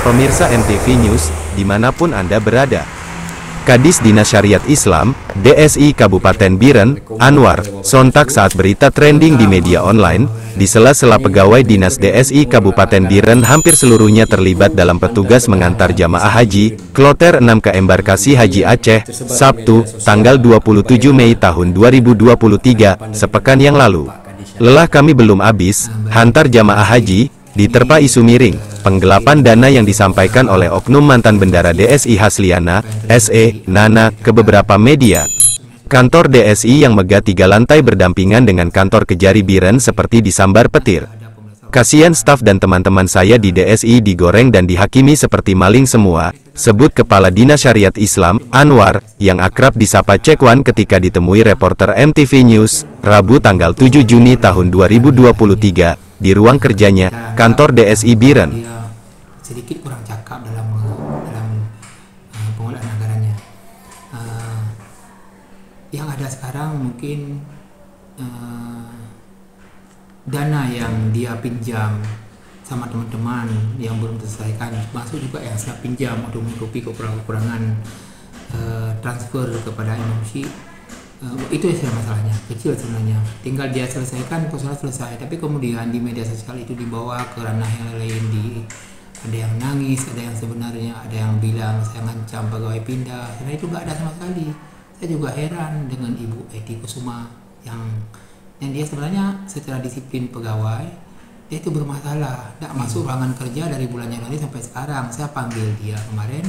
Pemirsa MTV News, dimanapun Anda berada. Kadis Dinas Syariat Islam, DSI Kabupaten Biren, Anwar, sontak saat berita trending di media online, di sela-sela pegawai Dinas DSI Kabupaten Biren hampir seluruhnya terlibat dalam petugas mengantar jamaah haji, kloter 6 ke embarkasi Haji Aceh, Sabtu, tanggal 27 Mei tahun 2023, sepekan yang lalu. Lelah kami belum habis, hantar jamaah haji, diterpa isu miring, penggelapan dana yang disampaikan oleh oknum mantan bendara DSI Hasliana, SE, Nana, ke beberapa media. Kantor DSI yang megah 3 lantai berdampingan dengan kantor Kejari Biren seperti disambar petir. Kasihan staf dan teman-teman saya di DSI digoreng dan dihakimi seperti maling semua, sebut Kepala Dinas Syariat Islam, Anwar, yang akrab disapa Cekwan ketika ditemui reporter MTV News, Rabu tanggal 7 Juni tahun 2023, di ruang kerjanya, kantor DSI Biren. Dia sedikit kurang cakap dalam pengelolaan anggarannya. Yang ada sekarang mungkin dana yang dia pinjam sama teman-teman yang belum terselesaikan, masuk juga yang saya pinjam untuk menutupi kekurangan transfer kepada MMC. Itu yang masalahnya, kecil sebenarnya, tinggal dia selesaikan, persoalan selesai. Tapi kemudian di media sosial itu dibawa ke ranah yang lain, ada yang nangis, ada yang sebenarnya, ada yang bilang saya ngancam pegawai pindah, karena itu nggak ada sama sekali. Saya juga heran dengan Ibu Eti Kusuma yang dia sebenarnya secara disiplin pegawai, dia itu bermasalah, tidak masuk ruangan kerja dari bulan Januari sampai sekarang. Saya panggil dia kemarin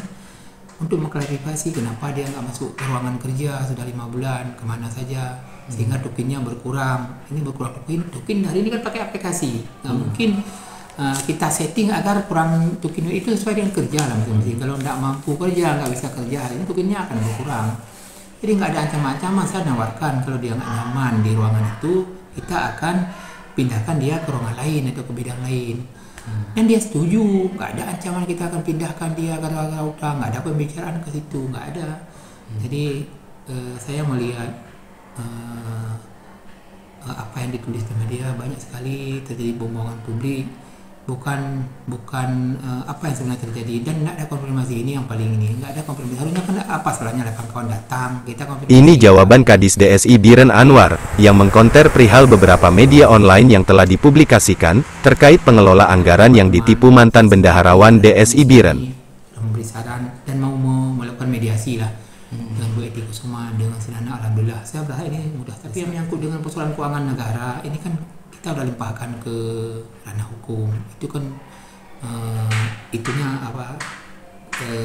untuk mengklarifikasi kenapa dia nggak masuk ke ruangan kerja sudah 5 bulan, kemana saja, sehingga tukinnya berkurang. Ini berkurang tukin hari ini kan pakai aplikasi, nggak mungkin kita setting agar kurang tukin itu sesuai dengan kerja lah masing-masing. Kalau nggak mampu kerja, nggak bisa kerja, hari ini tukinnya akan berkurang. Jadi nggak ada ancaman-ancaman, saya nawarkan kalau dia nggak nyaman di ruangan itu, kita akan pindahkan dia ke ruangan lain atau ke bidang lain. Dan dia setuju, nggak ada ancaman kita akan pindahkan dia ke utang, nggak ada pembicaraan ke situ, nggak ada. Jadi saya melihat apa yang ditulis di media banyak sekali terjadi pembohongan publik, bukan apa yang sebenarnya terjadi, dan nggak ada konfirmasi. Ini yang paling ini, nggak ada konfirmasi. Harusnya kan apa salahnya kawan-kawan datang, kita konfirmasi. Ini jawaban Kadis DSI Biren Anwar, yang mengkonter perihal beberapa media online yang telah dipublikasikan, terkait pengelola anggaran yang ditipu mantan bendaharawan DSI Biren. Memberi saran dan mau melakukan mediasi lah dengan Bu Eti Kusuma, dengan Senana. Alhamdulillah, saya berharap ini mudah. Tapi yang menyangkut dengan persoalan keuangan negara, ini kan kita udah limpahkan ke ranah hukum. Itu kan itunya apa,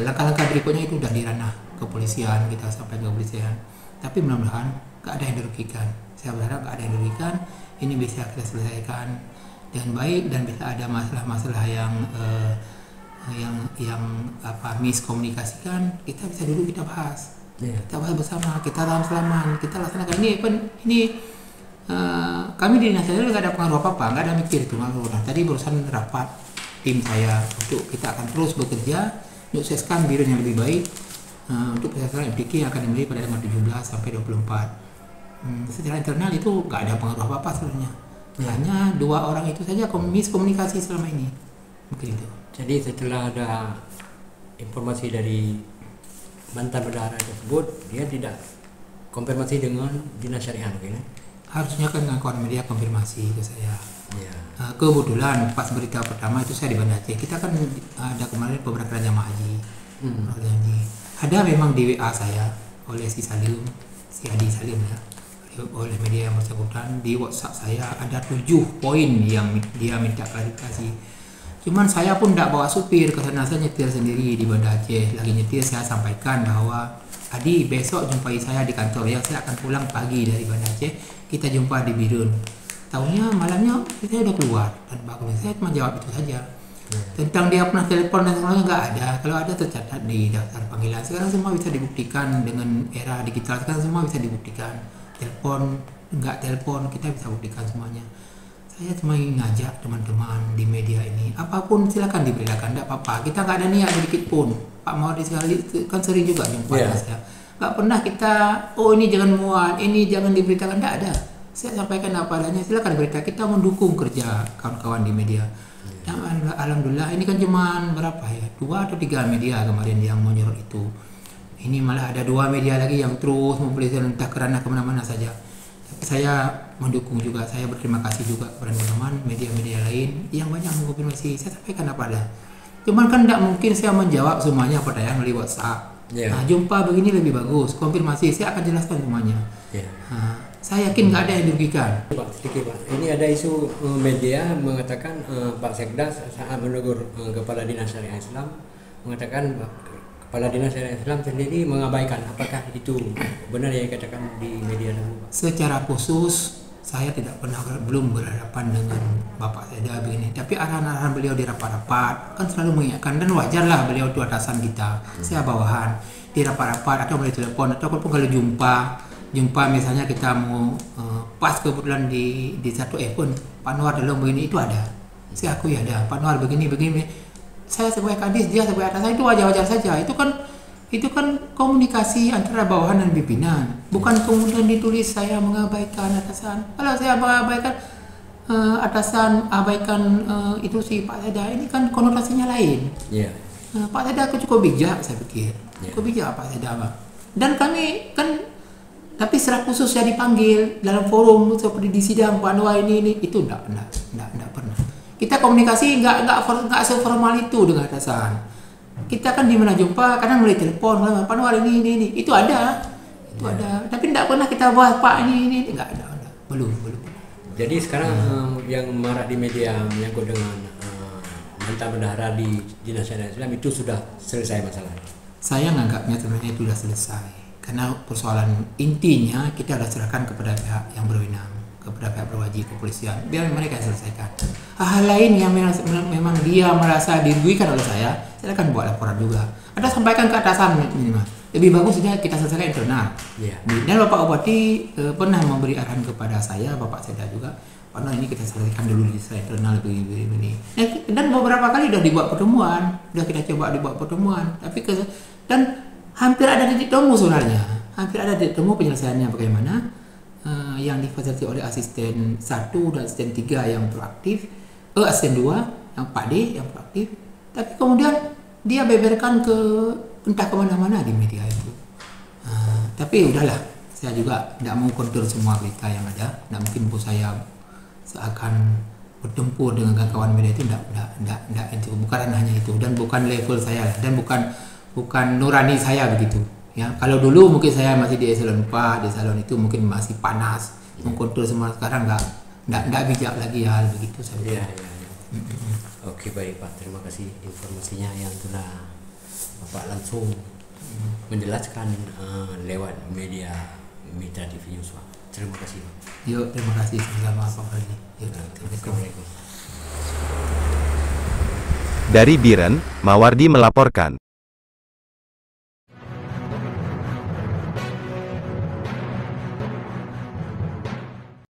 langkah-langkah berikutnya itu udah di ranah kepolisian, kita sampai ke kepolisian. Tapi mudah-mudahan gak ada yang dirugikan. Saya berharap gak ada yang dirugikan, ini bisa kita selesaikan dengan baik, dan bisa ada masalah-masalah yang miskomunikasikan, kita bisa duduk, kita bahas, kita bahas bersama, kita salaman, kita laksanakan ini. Kami di Dinas Syariat nggak ada pengaruh apa-apa, nggak ada mikir itu pengaruh. Nah, tadi barusan rapat tim saya untuk kita akan terus bekerja untuk sukseskan Biren yang lebih baik, untuk peserta MTQ yang akan dimulai pada tanggal 17 sampai 24. Secara internal itu nggak ada pengaruh apa-apa sebenarnya. Hanya 2 orang itu saja miskomunikasi selama ini, mungkin itu. Jadi setelah ada informasi dari mantan bendahara tersebut, dia tidak konfirmasi dengan Dinas Syariat, mungkin? Harusnya kan kawan media konfirmasi ke saya. Kebetulan pas berita pertama itu saya di Banda Aceh. Kita kan ada kemarin pemberangkatan jamaah haji. Ada memang di WA saya oleh si Adi Salim ya, oleh media yang bersangkutan, di WhatsApp saya ada 7 poin yang dia minta klarifikasi. Cuman saya pun tidak bawa supir ke sana, saya nyetir sendiri di Banda Aceh. Lagi nyetir saya sampaikan bahwa Adi, besok jumpai saya di kantor ya, saya akan pulang pagi dari Banda Aceh, kita jumpa di Biren. Tahunya malamnya saya udah keluar, dan bagus, saya cuma jawab itu saja. Tentang dia pernah telepon dan semuanya nggak ada. Kalau ada tercatat di daftar panggilan. Sekarang semua bisa dibuktikan dengan era digital, sekarang semua bisa dibuktikan. Telepon, nggak telepon, kita bisa buktikan semuanya. Saya cuma ingin ngajak teman-teman di media ini, apapun silakan diberitakan, tidak apa-apa. Kita nggak ada niat sedikit pun. Pak Maudi sekali kan sering juga jumpa saya. Nggak pernah kita, ini jangan muat, ini jangan diberitakan, tidak ada. Saya sampaikan apa adanya, silakan berita. Kita mendukung kerja kawan-kawan di media. Ya, alhamdulillah ini kan cuman berapa ya, 2 atau 3 media kemarin yang menyorot itu. Ini malah ada 2 media lagi yang terus mempublikasi entah kerana kemana-mana saja. Tapi saya mendukung juga, saya berterima kasih juga kepada teman-teman media-media lain yang banyak mengkonfirmasi. Saya sampaikan apa ada. Cuman kan tidak mungkin saya menjawab semuanya pada yang melalui WhatsApp. Nah, jumpa begini lebih bagus, konfirmasi saya akan jelaskan semuanya. Nah, saya yakin nggak ada yang dirugikan. Pak, sedikit Pak. Ini ada isu media mengatakan Pak Sekda saat menegur Kepala Dinas Syariah Islam mengatakan Kepala Dinas Syariah Islam sendiri mengabaikan. Apakah itu benar yang dikatakan di media tersebut? Secara khusus saya belum berhadapan dengan Bapak Sekda begini. Tapi arahan-arahan beliau di rapat-rapat kan selalu mengingatkan, dan wajarlah beliau itu atasan kita. Saya bawahan di rapat-rapat atau melalui telepon ataupun kalau jumpa misalnya kita mau pas kebetulan di satu event Pak Anwar dalam begini, itu ada. Saya akui ada Pak Anwar begini. Saya sebagai kadis, dia sebagai atasan, itu wajar-wajar saja. Itu kan komunikasi antara bawahan dan pimpinan. Bukan kemudian ditulis saya mengabaikan atasan. Kalau saya mengabaikan atasan, abaikan itu si Pak Sekda, ini kan konotasinya lain. Pak Sekda cukup bijak, saya pikir. Cukup bijak Pak Sekda. Dan kami kan, tapi secara khusus saya dipanggil dalam forum seperti di sidang Pak Anwar ini itu enggak pernah. Kita komunikasi enggak seformal itu dengan atasan. Kita kan di mana jumpa kadang melalui telepon, Pak Anwar ini itu ada. Tapi enggak pernah kita bahas Pak ini enggak ada. Belum. Jadi sekarang yang marak di media menyangkut dengan mantan bendahara di Dinas Syariah Islam itu sudah selesai masalah. Saya menganggapnya sebenarnya itu sudah selesai. Karena persoalan intinya kita harus serahkan kepada pihak yang berwenang, kepada pihak berwajib, kepolisian, biar mereka selesaikan. Hal lain yang memang dia merasa dirugikan oleh saya akan buat laporan juga. Ada sampaikan ke atasan minimal. Lebih bagusnya kita selesaikan internal. Dan Bapak Bupati pernah memberi arahan kepada saya, Bapak Sekda juga, karena ini kita selesaikan dulu di internal begini. Dan beberapa kali sudah dibuat pertemuan, sudah kita coba dibuat pertemuan, tapi dan hampir ada titik temu sebenarnya. Hampir ada titik temu penyelesaiannya bagaimana yang difasilitasi oleh asisten 1 dan asisten 3 yang proaktif, asisten 2 yang Pak D yang proaktif. Tapi kemudian dia beberkan ke entah kemana-mana di media itu. Tapi udahlah, saya juga tidak mau kontrol semua berita yang ada. Tidak mungkin saya seakan bertempur dengan kawan media itu, tidak itu, bukan ranahnya itu, dan bukan level saya, dan bukan nurani saya begitu. Ya, kalau dulu mungkin saya masih di eselon 4, di eselon itu mungkin masih panas, mengkontrol semua. Sekarang enggak bijak lagi hal begitu saya. Oke, baik Pak, terima kasih informasinya yang telah Bapak langsung menjelaskan lewat media Mitra TV News, Pak. Terima kasih, Pak. Yuk, terima kasih sama Pak Fadli. Assalamualaikum. Dari Biren, Mawardi melaporkan.